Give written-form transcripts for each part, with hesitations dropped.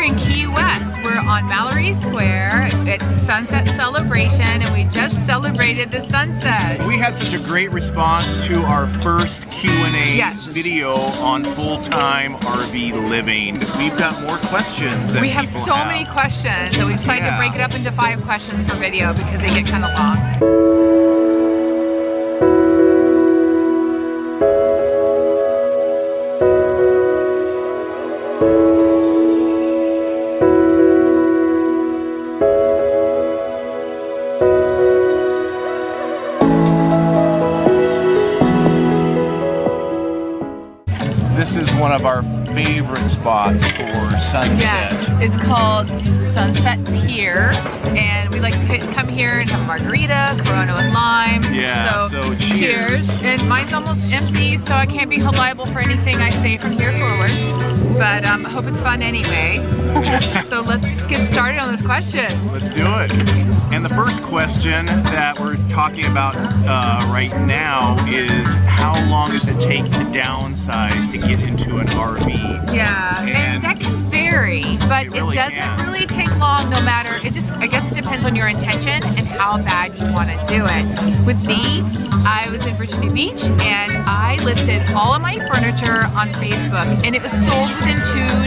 in Key West. We're on Mallory Square. It's Sunset Celebration, and we just celebrated the sunset. We had such a great response to our first Q&A Yes. video on full-time RV living. We've got more questions that We have people so many questions, so we decided to break it up into 5 questions per video because they get kind of long. This is one of our favorite spots for sunset. Yes, it's called Sunset Pier, and we like to come here and have a margarita, Corona with lime. Yeah, so cheers. And mine's almost empty, so I can't be held liable for anything I say from here forward. But I hope it's fun anyway. So let's get started on this question. Let's do it. And the first question that we're talking about right now is how long does it take to downsize to get into an RV? Yeah, and that can vary, but it doesn't really take long no matter, I guess it depends on your intention and how bad you want to do it. With me, I was in Virginia Beach and I listed all of my furniture on Facebook and it was sold within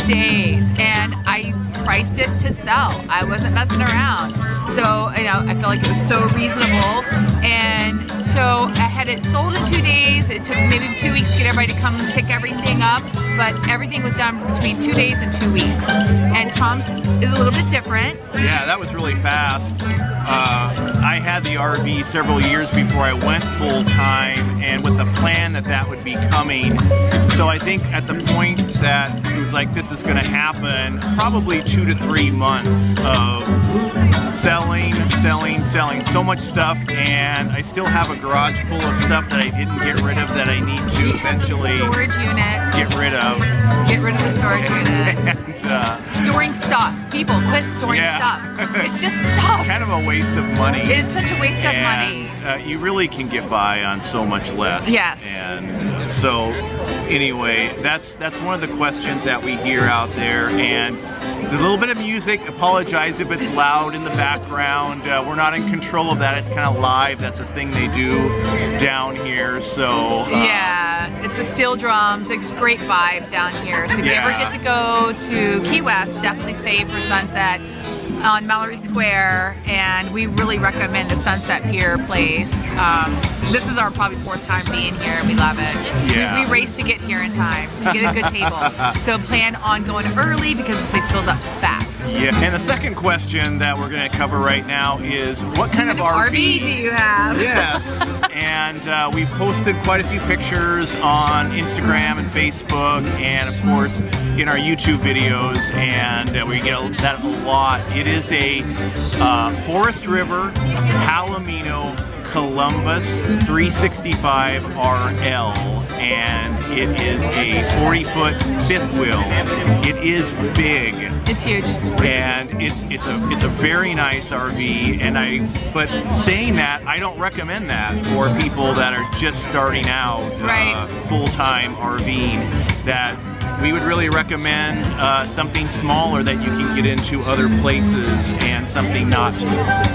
2 days and I priced it to sell. I wasn't messing around. So, you know, I felt like it was so reasonable, and so I had it sold in 2 days. It took maybe 2 weeks to get everybody to come pick everything up, but everything was done between 2 days and 2 weeks. And Tom's is a little bit different. Yeah, that was really fast. I had the RV several years before I went full-time, and with the plan that would be coming. So I think at the point that it was like, this is gonna happen, probably 2 to 3 months of selling so much stuff, and I still have a garage full of stuff that I didn't get rid of that I need to eventually storage unit. get rid of. Get rid of the storage unit. And, storing stuff. People quit storing stuff. It's just stuff. Kind of a waste of money. It's such a waste of money. You really can get by on so much less. Yes. And so anyway, that's one of the questions that we hear out there, and there's a little bit of music. Apologize if it's loud in the background. We're not in control of that. It's kind of live. That's a thing they do down here. So yeah, it's the steel drums. It's a great vibe down here. So if you ever get to go to Key West, definitely stay for sunset on Mallory Square, and we really recommend the Sunset Pier place. This is our probably 4th time being here, and we love it. Yeah. We race to get here in time to get a good table. So plan on going early because the place fills up fast. Yeah, and the second question that we're going to cover right now is what kind of RV do you have? Yes, and we've posted quite a few pictures on Instagram and Facebook, and of course in our YouTube videos, and we get that a lot. It is a Forest River Palomino Columbus 365 RL, and it is a 40-foot fifth wheel. It is big. It's huge. And it's a very nice RV, and but saying that, I don't recommend that for people that are just starting out full-time RVing. That we would really recommend something smaller that you can get into other places, and something not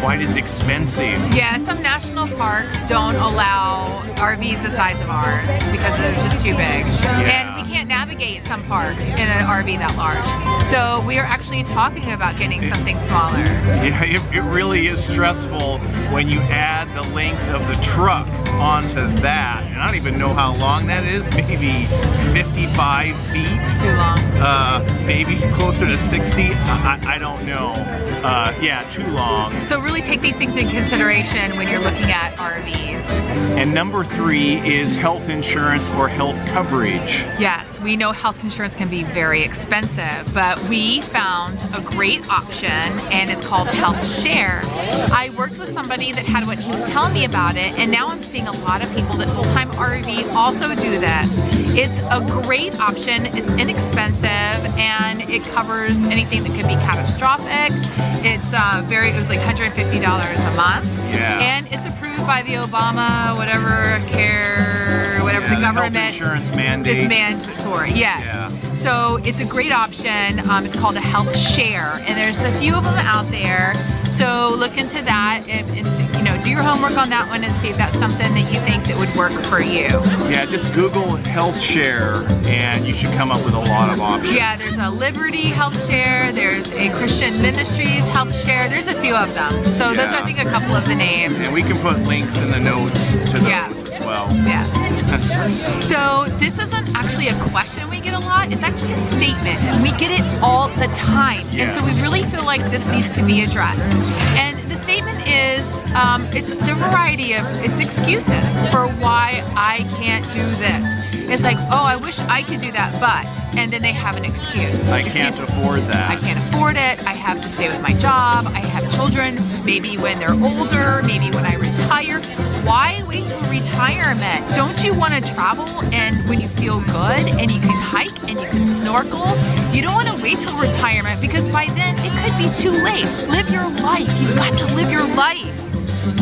quite as expensive. Yeah, some national parks don't allow RVs the size of ours because they're just too big. And we can't navigate some parks in an RV that large. So we are actually talking about getting something smaller. Yeah, it really is stressful when you add the length of the truck onto that. And I don't even know how long that is, maybe 55 feet. Too long. Maybe closer to 60. I don't know. Yeah, too long. So really take these things in consideration when you're looking at RVs. And number 3 is health insurance or health coverage. Yes, we know health insurance can be very expensive, but we found a great option, and it's called Health Share. I worked with somebody that had what he was telling me about it, and now I'm seeing a lot of people that full-time RV also do this. It's a great option. It's inexpensive, and it covers anything that could be catastrophic. It's it was like $150 a month. Yeah. And it's approved by the Obama, whatever the government health insurance mandate. is mandatory. Yes. Yeah. so it's a great option. It's called a health share, and there's a few of them out there. So look into that and you know, do your homework on that one and see if that's something that you think that would work for you. Yeah, just Google health share and you should come up with a lot of options. Yeah, there's a Liberty health share, there's a Christian Ministries health share, there's a few of them. So those are, I think, a couple of the names. And we can put links in the notes to those as well. Yeah. So this isn't actually a question we get a lot, it's actually a statement. And we get it all the time. Yeah. And so we really feel like this needs to be addressed. And the statement is, it's the variety of, it's excuses for why I can't do this. It's like, oh, I wish I could do that, but, and then they have an excuse. I can't afford that. I can't afford it. I have to stay with my job. I have children, maybe when they're older, maybe when I retire. Why wait till retirement? Don't you want to travel and when you feel good and you can hike and you can snorkel? You don't want to wait till retirement because by then it could be too late. Live your life. You've got to live your life.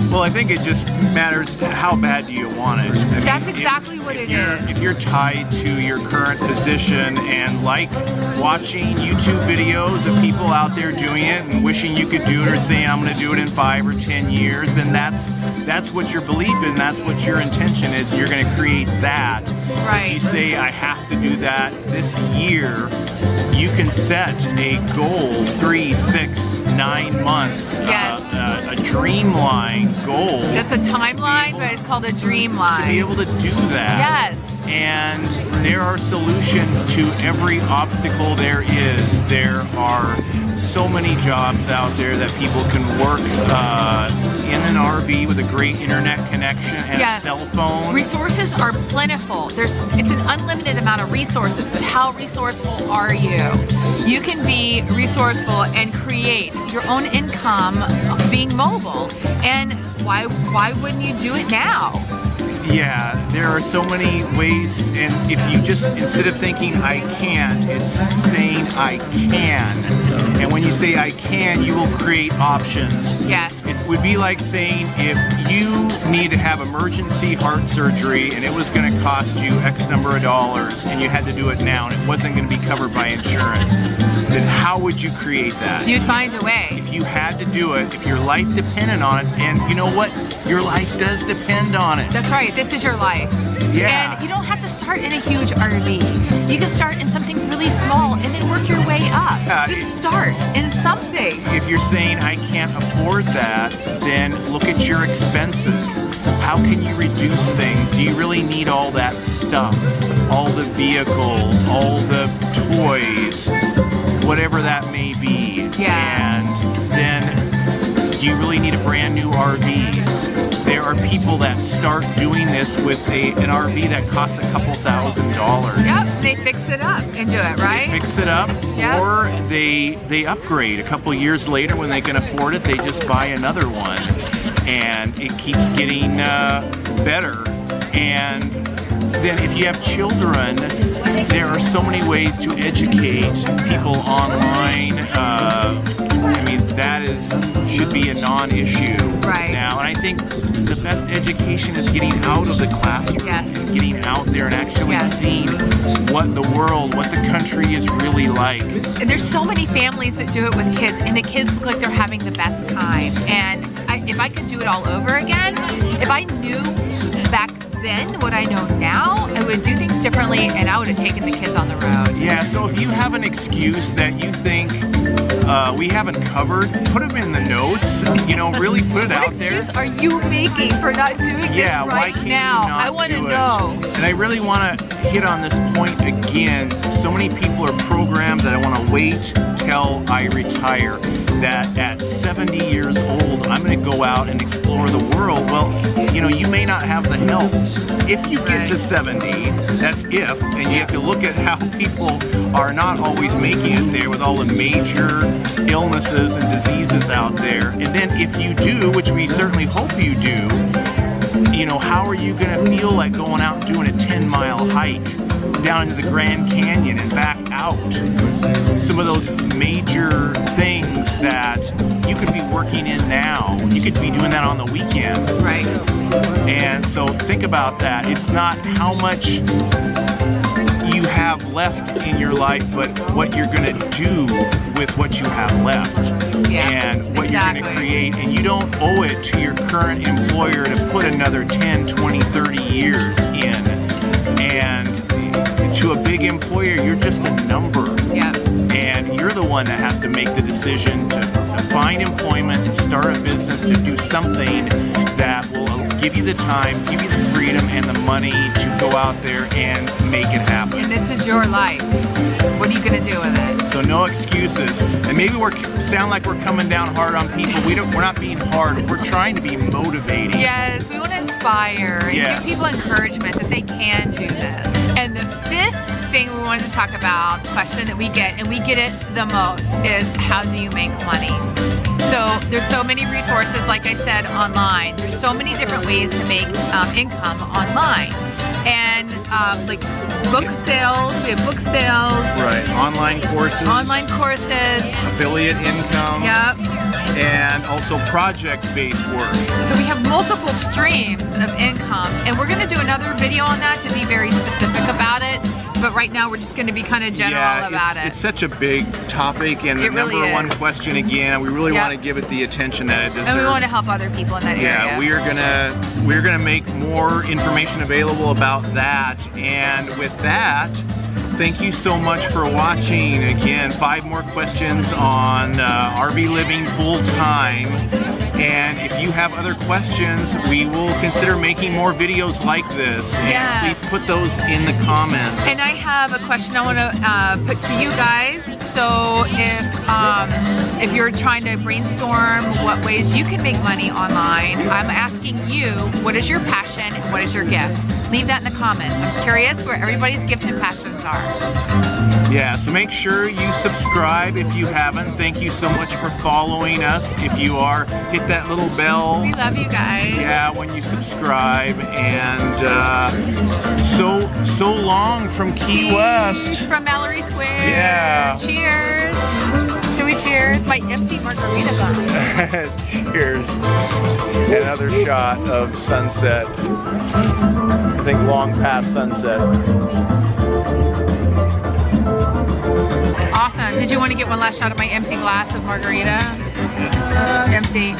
Well, I think it just matters how bad do you want it. I mean, That's exactly what it is. If you're tied to your current position and like watching YouTube videos of people out there doing it and wishing you could do it or saying I'm going to do it in 5 or 10 years, then that's what your belief in, that's what your intention is. You're going to create that. Right. If you say I have to do that this year, you can set a goal 3, 6, 9 months. Yes. A dreamline goal. That's a timeline, but it's called a dreamline. To be able to do that. Yes. And there are solutions to every obstacle there is. There are so many jobs out there that people can work in an RV with a great internet connection and a cell phone. Resources are plentiful. It's an unlimited amount of resources, but how resourceful are you? You can be resourceful and create your own income being mobile. And why wouldn't you do it now? Yeah, there are so many ways, and if you just, instead of thinking I can't, it's saying I can. And when you say I can, you will create options. Yes. It would be like saying if you need to have emergency heart surgery and it was going to cost you X number of dollars and you had to do it now and it wasn't going to be covered by insurance, then how would you create that? You'd find a way. If you had to do it, if your life depended on it, and you know what? Your life does depend on it. That's right. This is your life. Yeah. And you don't have to start in a huge RV. You can start in something really small and then work your way up. Just start in something. If you're saying I can't afford that, then look at your expenses. How can you reduce things? Do you really need all that stuff? All the vehicles, all the toys, whatever that may be. Yeah. And then do you really need a brand new RV? There are people that start doing this with an RV that costs a couple $1,000s. Yep, they fix it up and do it, right? They fix it up, yep. Or they upgrade. A couple years later, when they can afford it, they just buy another one. And it keeps getting better. And then if you have children, there are so many ways to educate people online. I mean, that should be a non-issue now. And I think the best education is getting out of the classroom, and getting out there and actually seeing what the world, what the country is really like. And there's so many families that do it with kids, and the kids look like they're having the best time. And if I could do it all over again, if I knew back then what I know now, I would do things differently, and I would have taken the kids on the road. Yeah, so if you have an excuse that you think we haven't covered, put them in the notes, you know, really put it out there. What excuse are you making for not doing this right why can't now? You not I want to do it? know. And I really want to hit on this point again. So many people are programmed that I want to wait till I retire, that at 70 years old, I'm going to go out and explore the world. Well, you know, you may not have the health. If you get to 70, that's if, and you have to look at how people are not always making it there with all the major illnesses and diseases out there. And then if you do, which we certainly hope you do, you know, how are you going to feel like going out and doing a 10-mile hike down into the Grand Canyon and back out? Some of those major things that you could be working in now, you could be doing that on the weekend. Right. And so think about that. It's not how much you have have left in your life, but what you're going to do with what you have left, and what you're going to create. And you don't owe it to your current employer to put another 10, 20, 30 years in. And to a big employer, you're just a number. And you're the one that has to make the decision to find employment, to start a business, to do something that will give you the time, give you the freedom and the money to go out there and make it happen. And this is your life. What are you going to do with it? So no excuses. And maybe we sound like we're coming down hard on people. We're not being hard. We're trying to be motivating. Yes, we want to inspire and give people encouragement that they can do this. And the fifth thing we wanted to talk about, question that we get, and we get it the most, is how do you make money? So there's so many resources, like I said, online. There's so many different ways to make income online. And like book sales, we have book sales. Right, online courses. Online courses. Affiliate income. Yep. And also project-based work. So we have multiple streams of income, and we're going to do another video on that to be very specific about it. But right now we're just going to be kind of general about it. It's such a big topic, and the number one question again, we really want to give it the attention that it deserves. And we want to help other people in that area. Yeah, we're gonna make more information available about that. And with that, thank you so much for watching. Again, 5 more questions on RV living full time. And if you have other questions, we will consider making more videos like this. And please put those in the comments. And I have a question I want to put to you guys. So if you're trying to brainstorm what ways you can make money online, I'm asking you, what is your passion and what is your gift? Leave that in the comments. I'm curious where everybody's gift and passions are. Yeah, so make sure you subscribe if you haven't. Thank you so much for following us. If you are, hit that little bell. We love you guys. Yeah, when you subscribe. And so long from Key West. From Mallory Square. Yeah. Cheers. Should we cheers? My empty margarita glass. Cheers. Another shot of sunset. I think long past sunset. Awesome. Did you want to get one last shot of my empty glass of margarita? Empty.